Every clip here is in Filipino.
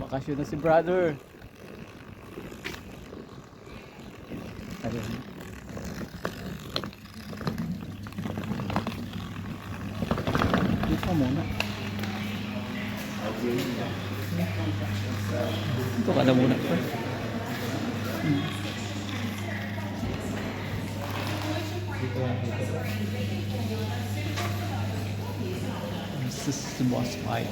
Bakasyon na si brother. Ayun. Dito muna. Dito ka na muna. This is the Boss Mike.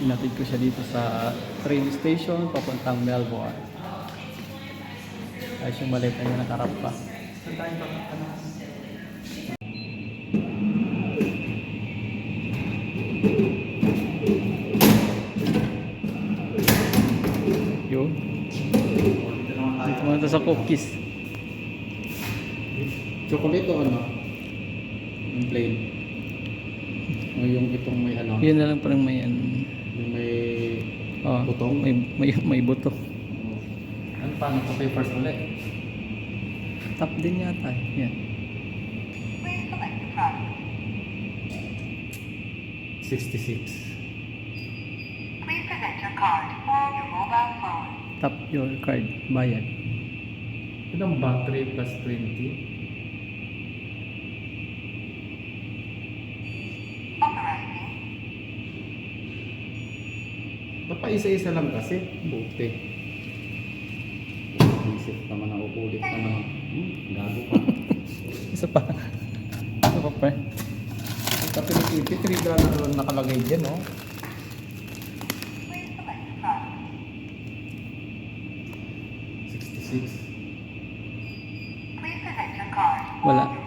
Inatid ko siya dito sa train station papuntang Melbourne. Ayos yung maleta niya, nakarap pa. Yun. Dito muna ito sa cookies. Chocolate o ano? Yung plain. O yung itong may ano? Yun na lang parang may Yung may butong? May buto. Ano paano ito papers ulit? Top din yata. Yan. 66. Please present your card or your mobile phone. Tap your card. Bayad. Ilang battery plus 20? Authorizing. Ba't pa isa-isa lang kasi? Buti. Isip naman ako ulit na naman. Gago pa. Isa pa. Isa pa pa. Tapi ni $23 lang nakalagay dyan, no? Please select your card. 66. Please present your card.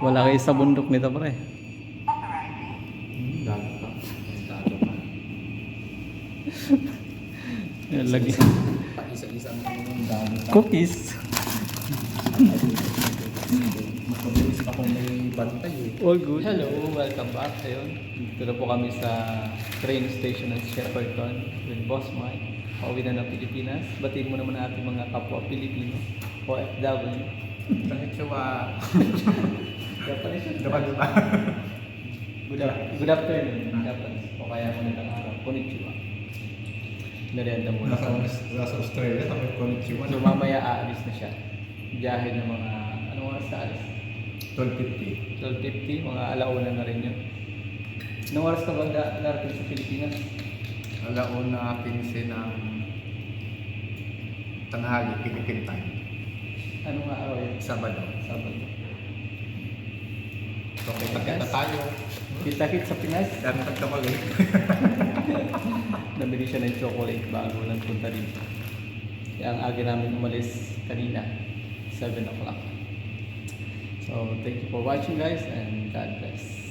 Wala kayo sa bundok nito pre. Authorizing. Gago pa. Gago pa. Lagi. Pa isa-isa naman yung gago pa. Cookies. Mabilis pa kung may bantay eh. All good. Hello, welcome back. Ayun. Dito na po kami sa train station ng Shepparton with Boss Mike. Pauwi na ng Pilipinas. Batiin mo naman ang ating mga kapwa Pilipino. OFW. Konnichiwa. Japanese yun. Dapat ba? Good afternoon. Japanese. O kaya mo nilang araw. Konnichiwa. Merienda muna. Nasa Australia, tapos konnichiwa. So mamaya aalis na siya. Biyahe ng mga, anong oras na alis? 12:50. 12:50, mga alauna na rin yun. Anong oras ka ba darating sa Pilipinas? Alauna 15 ng tanghali, Philippine time. Anong araw yun? Sabado. Sabado. So, kita-kita tayo. Kita-kit sa Pinas. Dami pagkabagay. Nabili siya ng chocolate bago nagpunta dito. Kaya ang aga namin umalis kanina, 7 o'clock. So, thank you for watching guys and God bless.